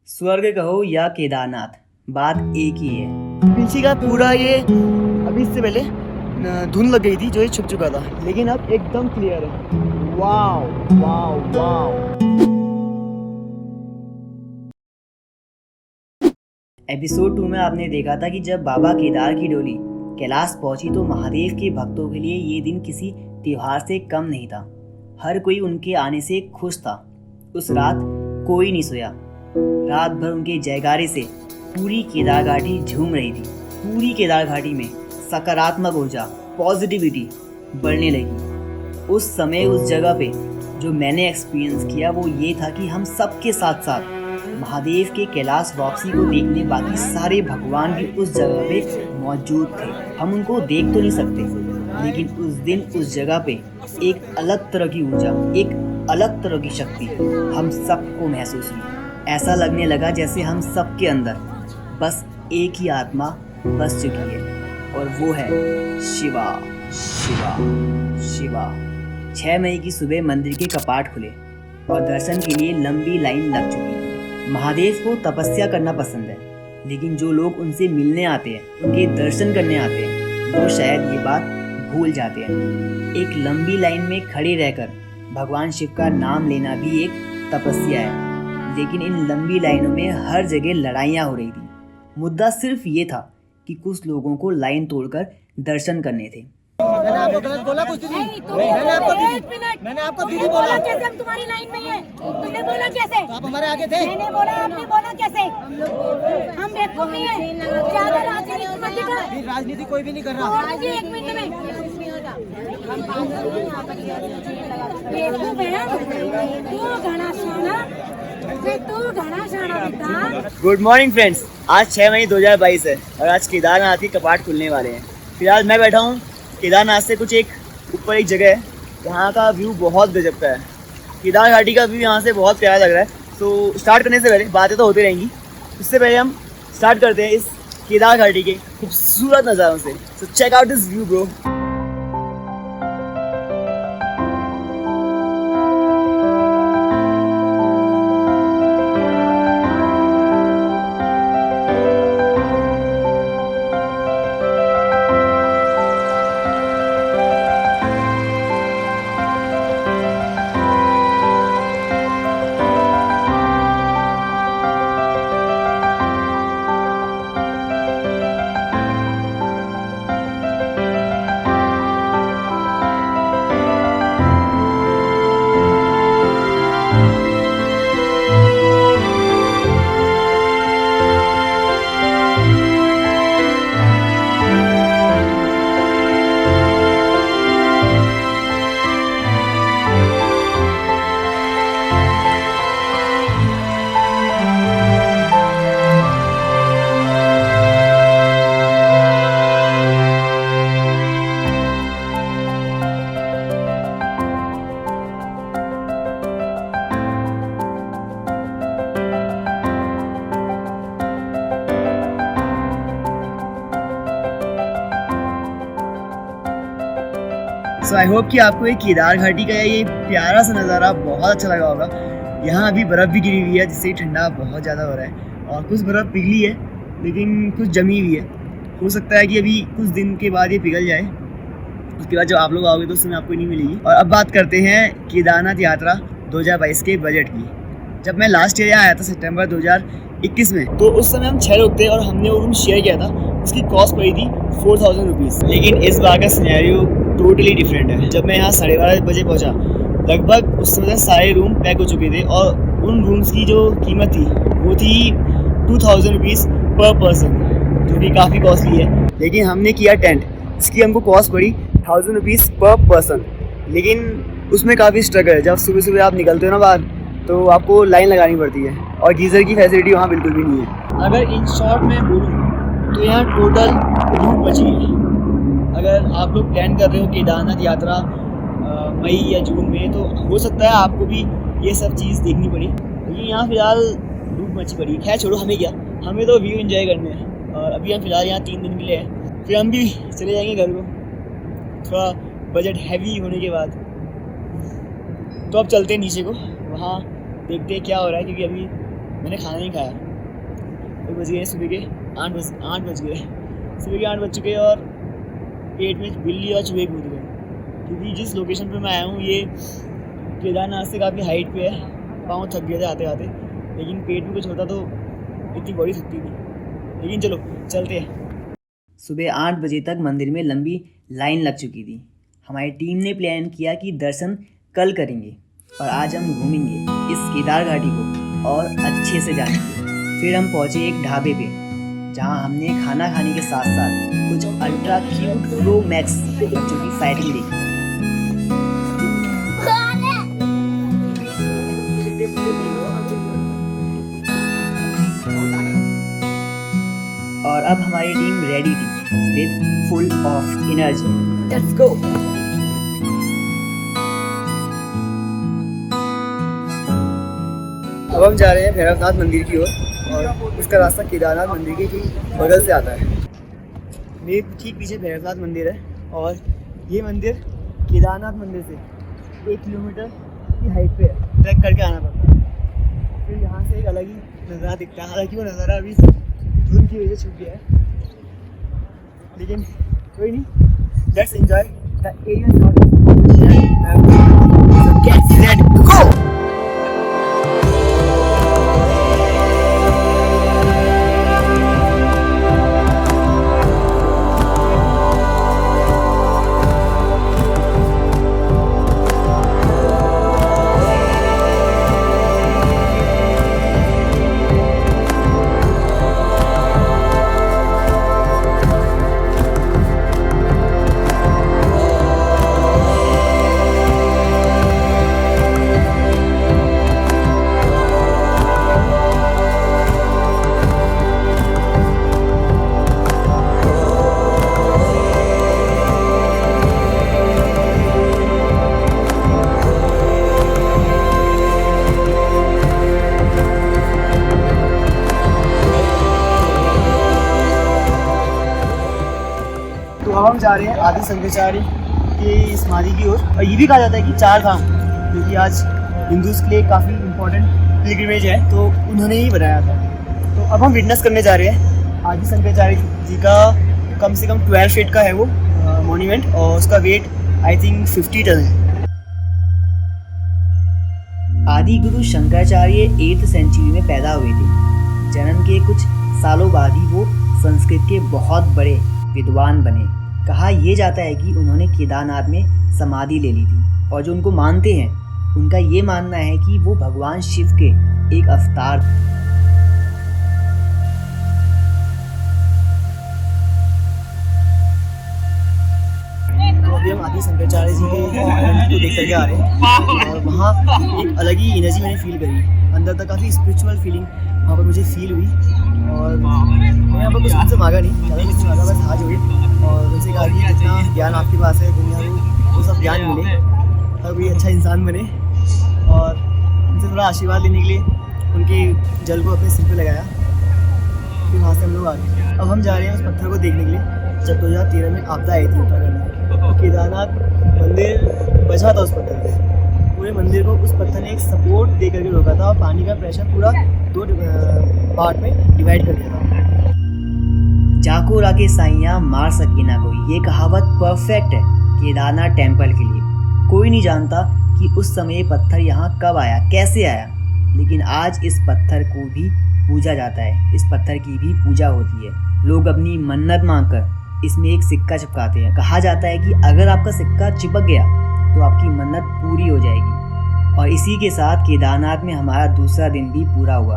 स्वर्ग कहो या केदारनाथ, बात एक ही है। पीछे का पूरा ये अभी इससे पहले धुंध लग गई थी जो ये छुप चुका था, लेकिन अब एकदम क्लियर है। Wow wow wow. एपिसोड 2 में आपने देखा था कि जब बाबा केदार की डोली कैलाश पहुंची तो महादेव के भक्तों के लिए ये दिन किसी त्योहार से कम नहीं था। हर कोई उनके आने से खुश था। उस रात कोई नहीं सोया। रात भर उनके जयकारे से पूरी केदार घाटी झूम रही थी। पूरी केदार घाटी में सकारात्मक ऊर्जा, पॉजिटिविटी बढ़ने लगी। उस समय उस जगह पे जो मैंने एक्सपीरियंस किया वो ये था कि हम सबके साथ साथ महादेव के कैलाश वापसी को देखने बाकी सारे भगवान भी उस जगह पे मौजूद थे। हम उनको देख तो नहीं सकते, लेकिन उस दिन उस जगह पे एक अलग तरह की ऊर्जा, एक अलग तरह की शक्ति हम सबको महसूस हुई। ऐसा लगने लगा जैसे हम सबके अंदर बस एक ही आत्मा बस चुकी है, और वो है शिवा शिवा शिवा। 6 मई की सुबह मंदिर के कपाट खुले और दर्शन के लिए लंबी लाइन लग चुकी थी। महादेव को तपस्या करना पसंद है, लेकिन जो लोग उनसे मिलने आते हैं, उनके दर्शन करने आते हैं, वो शायद ये बात भूल जाते हैं। एक लंबी लाइन में खड़े रहकर भगवान शिव का नाम लेना भी एक तपस्या है, लेकिन इन लंबी लाइनों में हर जगह लड़ाइयाँ हो रही थी। मुद्दा सिर्फ ये था कि कुछ लोगों को लाइन तोड़कर दर्शन करने थे। मैंने आपको गलत बोला कुछ नहीं। मैंने आपको दीदी बोला कैसे हम तुम्हारी लाइन में हैं? तुमने बोला कैसे? तो आप हमारे आगे थे। मैंने बोला, आपने बोला कैसे? हम बेवकूफ नहीं है। ज्यादा राजनीति मत दिखा। राजनीति कोई भी नहीं कर रहा। आज 1 मिनट में बेवकूफ है। तू घना शाना बेटा। गुड मॉर्निंग फ्रेंड्स, आज 6 मई 2022 है और आज केदारनाथ के कपाट खुलने वाले हैं। फिलहाल मैं बैठा हूँ केदारनाथ से कुछ एक ऊपर एक जगह है, यहाँ का व्यू बहुत गजब का है। केदार घाटी का व्यू यहाँ से बहुत प्यारा लग रहा है। तो स्टार्ट करने से पहले बातें तो होती रहेंगी, उससे पहले हम स्टार्ट करते हैं इस केदार घाटी के खूबसूरत नज़ारों से। So check out this view bro. So I hope कि आपको ये केदार घाटी का ये प्यारा सा नज़ारा बहुत अच्छा लगा होगा। यहाँ अभी बर्फ़ भी गिरी हुई है, जिससे ठंडा बहुत ज़्यादा हो रहा है, और कुछ बर्फ़ पिघली है लेकिन कुछ जमी हुई है। हो सकता है कि अभी कुछ दिन के बाद ये पिघल जाए, उसके बाद जब आप लोग आओगे तो उसमें आपको नहीं मिलेगी। और अब बात करते हैं केदारनाथ यात्रा 2022 के बजट की। जब मैं लास्ट ईयर यहाँ आया था सितंबर 2021 में, तो उस समय हम 6 लोग थे और हमने वो रूम शेयर किया था। उसकी कॉस्ट पड़ी थी 4000 रुपीज़। लेकिन इस बार का सिनेरियो टोटली डिफरेंट है। जब मैं यहाँ 12:30 बजे पहुँचा, लगभग उस समय सारे रूम पैक हो चुके थे और उन रूम्स की जो कीमत थी वो थी 2000 रुपीज़ पर पर्सन, जो कि काफ़ी कॉस्टली है। लेकिन हमने किया टेंट, इसकी हमको कॉस्ट पड़ी 1000 रुपीज़ पर पर्सन। लेकिन उसमें काफ़ी स्ट्रगल है। जब सुबह सुबह आप निकलते हो ना बाहर, तो आपको लाइन लगानी पड़ती है, और गीज़र की फैसिलिटी वहाँ बिल्कुल भी नहीं है। अगर इन शॉर्ट में बोलूँ तो यहाँ टोटल लूट मची है। अगर आप लोग प्लान कर रहे हो केदारनाथ यात्रा मई या जून में, तो हो सकता है आपको भी ये सब चीज़ देखनी पड़ी, क्योंकि यहाँ फ़िलहाल लूट मची पड़ी। खैर छोड़ो, हमें क्या, हमें तो व्यू एंजॉय करने हैं। और अभी हम फ़िलहाल यहाँ 3 दिन के लिए हैं, फिर हम भी चले जाएंगे घर को, थोड़ा बजट हैवी होने के बाद। तो अब चलते हैं नीचे को, वहाँ देखते हैं क्या हो रहा है, क्योंकि अभी मैंने खाना नहीं खाया। तो बज गए सुबह के 8 बज गए, सुबह के 8 बज चुके और पेट में बिल्ली और चूहे कूद गए। क्योंकि जिस लोकेशन पे मैं आया हूँ ये केदारनाथ से काफ़ी हाइट पे है। पाँव थक गए थे आते आते, लेकिन पेट में कुछ होता तो इतनी बॉडी थकती थी। लेकिन चलो चलते हैं। सुबह 8 बजे तक मंदिर में लंबी लाइन लग चुकी थी। हमारी टीम ने प्लान किया कि दर्शन कल करेंगे और आज हम घूमेंगे इस केदार घाटी को और अच्छे से जानेंगे। फिर हम पहुँचे एक ढाबे पे जहाँ हमने खाना खाने के साथ साथ कुछ अल्ट्रा क्यूट प्रो मैक्स बच्चों की फाइटिंग देखी। और अब हमारी टीम रेडी थी with full of energy. Let's go. अब हम जा रहे हैं भैरवनाथ मंदिर की ओर और उसका रास्ता केदारनाथ मंदिर के ठीक बगल से आता है। मेरे ठीक पीछे भैरवनाथ मंदिर है और ये मंदिर केदारनाथ मंदिर से 1 किलोमीटर की हाइट पे है। ट्रैक करके आना पड़ता है। फिर यहाँ से एक अलग ही नज़ारा दिखता है। हालांकि वो नज़ारा अभी धुंध की वजह से छूट गया है, लेकिन कोई नहीं। Let's enjoy the area shot. Get set go. अब हम जा रहे हैं आदि शंकराचार्य की समाधि की ओर। और ये भी कहा जाता है कि 4 धाम, क्योंकि आज हिंदूज के लिए काफ़ी इम्पोर्टेंट पिलग्रिमेज है, तो उन्होंने ही बनाया था। तो अब हम विटनेस करने जा रहे हैं आदि शंकराचार्य जी का कम से कम 12 फीट का है वो मोन्यूमेंट, और उसका वेट आई थिंक 50 टन है। आदि गुरु शंकराचार्य 8th सेंचुरी में पैदा हुए थे। जन्म के कुछ सालों बाद ही वो संस्कृत के बहुत बड़े विद्वान बने। कहा यह जाता है कि उन्होंने केदारनाथ में समाधि ले ली थी, और जो उनको मानते हैं उनका ये मानना है कि वो भगवान शिव के एक अवतार। तो अभी हम आदि शंकराचार्य जी के मंदिर को देख करके आ रहे हैं, और वहाँ एक अलग ही एनर्जी मैंने फील करी। अंदर तक काफ़ी स्पिरिचुअल फीलिंग वहाँ पर मुझे फील हुई। और मैं यहाँ पर कुछ उनसे मांगा नहीं, ज़्यादा कुछ नहीं मांगा, बस हाथ जोड़े और उनसे कहा कि जितना ज्ञान आपके पास है दुनिया को वो सब ज्ञान मिले और कोई अच्छा इंसान बने। और उनसे थोड़ा आशीर्वाद लेने के लिए उनके जल को अपने सिर पे लगाया। फिर वहाँ से हम लोग आ गए। अब हम जा रहे हैं उस पत्थर को देखने के लिए जब 2013 में आपदा आई थी उत्तराखंड में। तो केदारनाथ मंदिर बचा था उस पत्थर पे। पूरे मंदिर को उस पत्थर ने एक सपोर्ट दे करके रोका था और पानी का प्रेशर पूरा 2 पार्ट में डिवाइड कर दिया था। जाको राके साइयाँ मार सकी ना कोई, ये कहावत परफेक्ट है केदारनाथ टेम्पल के लिए। कोई नहीं जानता कि उस समय ये पत्थर यहाँ कब आया, कैसे आया, लेकिन आज इस पत्थर को भी पूजा जाता है। इस पत्थर की भी पूजा होती है। लोग अपनी मन्नत मांगकर इसमें एक सिक्का चिपकाते हैं। कहा जाता है कि अगर आपका सिक्का चिपक गया तो आपकी मन्नत पूरी हो जाएगी। और इसी के साथ केदारनाथ में हमारा दूसरा दिन भी पूरा हुआ।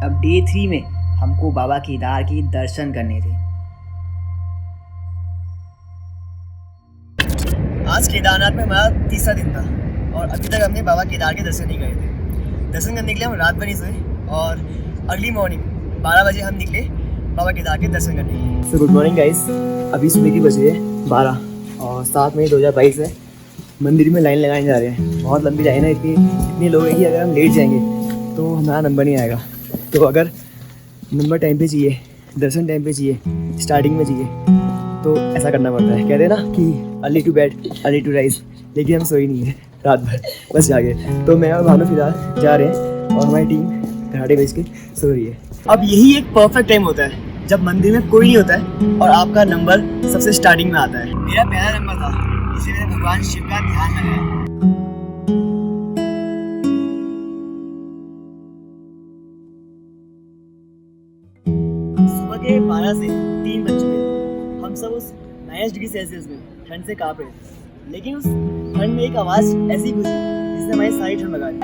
अब डे 3 में हमको बाबा केदार के दर्शन करने थे। आज केदारनाथ में हमारा तीसरा दिन था और अभी तक हमने बाबा केदार के दर्शन नहीं करे थे। दर्शन करने के लिए हम रात भर नहीं सोए और अर्ली मॉर्निंग 12 बजे हम निकले बाबा केदार के दर्शन करने के लिए। गुड मॉर्निंग गाइस, अभी सुबह की बजे है 12 और 7 मई 2022 है। मंदिर में लाइन लगाने जा रहे हैं। बहुत लंबी लाइन है, इतने लोग हैं कि अगर हम लेट जाएंगे तो हमारा नंबर नहीं आएगा। तो अगर नंबर टाइम पे चाहिए, दर्शन टाइम पे चाहिए, स्टार्टिंग में चाहिए, तो ऐसा करना पड़ता है। कहते हैं ना कि early to bed early to rise, लेकिन हम सोई नहीं है रात भर, बस जागे। तो मैं और भानु फिलहाल जा रहे हैं और हमारी टीम घराटे बेच के सो रही है। अब यही एक परफेक्ट टाइम होता है जब मंदिर में कोई नहीं होता है और आपका नंबर सबसे स्टार्टिंग में आता है। मेरा पहला नंबर था, इसलिए मैंने भगवान शिव का ध्यान लगाया। सुबह के 12 से 3 बज चुके थे। हम सब उस -डिग्री सेल्सियस में ठंड से कांप रहे थे, लेकिन उस ठंड में एक आवाज़ ऐसी गुजरी जिसने हमारी सारी ठंड भगा दी।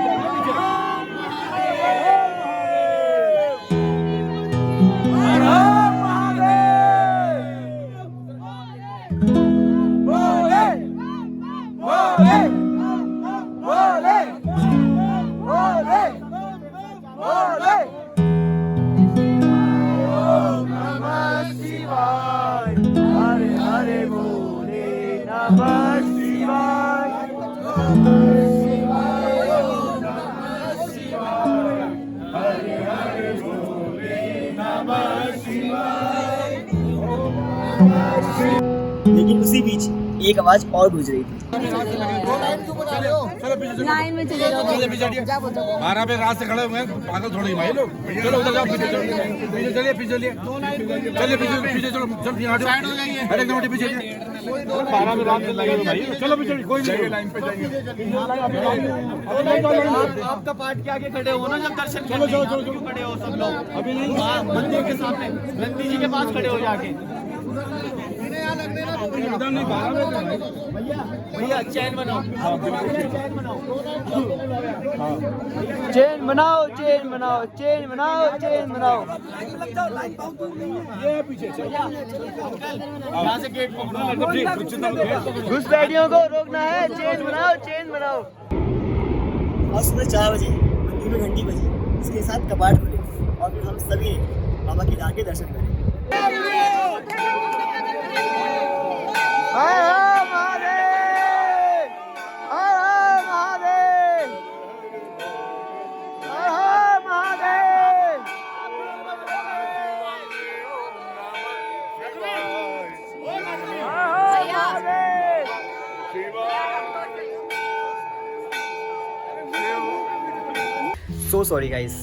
लेकिन उसी बीच एक आवाज और गूंज रही थी। लाइन में चले जाओ। 12 पे रात से खड़े हुए हैं, पागल थोड़ी भाई लोग। चलो उधर जाओ, पीछे चलिए, पीछे चलिए, पीछे चलो, जल्दी हटो, हट एकदम हटो, पीछे 12 में रात से लगे हुए भाई। चलो पीछे, कोई नहीं लाइन पे जाएंगे। आपका पार्ट के आगे खड़े हो ना, जब दर्शन करने चलो खड़े हो सब लोग। अभी नहीं, मंदिर के सामने नंदी जी के पास खड़े हो जाके। भैया चैन बनाओ, चेन बनाओ, चेन बनाओ, चेन बनाओ, चेन बनाओ। ये पीछे यहाँ से गेट पकड़ो। घुसपैठियों को रोकना है, चेन बनाओ, चेन बनाओ। और सुबह 4 बजे मंदिर में घंटी बजी, इसके साथ कपाट खुले और फिर हम सभी ने बाबा केदार के दर्शन करे। सो सॉरी गाइस,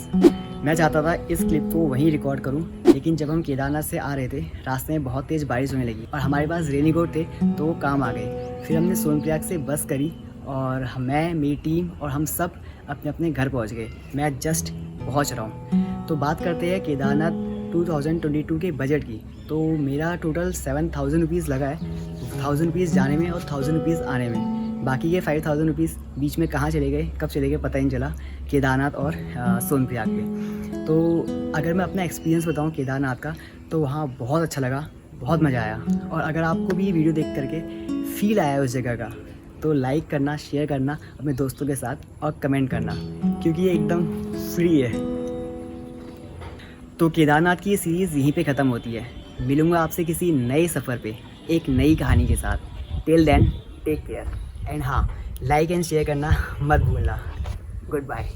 मैं चाहता था इस क्लिप को वहीं रिकॉर्ड करूं, लेकिन जब हम केदारनाथ से आ रहे थे रास्ते में बहुत तेज़ बारिश होने लगी और हमारे पास रेनीकोट थे तो वो काम आ गए। फिर हमने सोनप्रयाग से बस करी और मैं, मेरी टीम और हम सब अपने अपने घर पहुंच गए। मैं जस्ट पहुंच रहा हूं। तो बात करते हैं केदारनाथ 2022 के बजट की। तो मेरा टोटल 7000 रुपीज़ लगा है, 1000 रुपीज़ जाने में और 1000 रुपीज़ आने में। बाकी के 5000 रुपीज़ बीच में कहाँ चले गए, कब चले गए पता ही नहीं चला केदारनाथ और सोनप्रयाग पे। तो अगर मैं अपना एक्सपीरियंस बताऊँ केदारनाथ का, तो वहाँ बहुत अच्छा लगा, बहुत मज़ा आया। और अगर आपको भी ये वीडियो देख करके फील आया उस जगह का, तो लाइक करना, शेयर करना अपने दोस्तों के साथ और कमेंट करना, क्योंकि ये एकदम फ्री है। तो केदारनाथ की ये सीरीज़ यहीं पे ख़त्म होती है। मिलूँगा आपसे किसी नए सफ़र पे एक नई कहानी के साथ। Till then take care and हाँ, लाइक एंड शेयर करना मत भूलना। Good bye.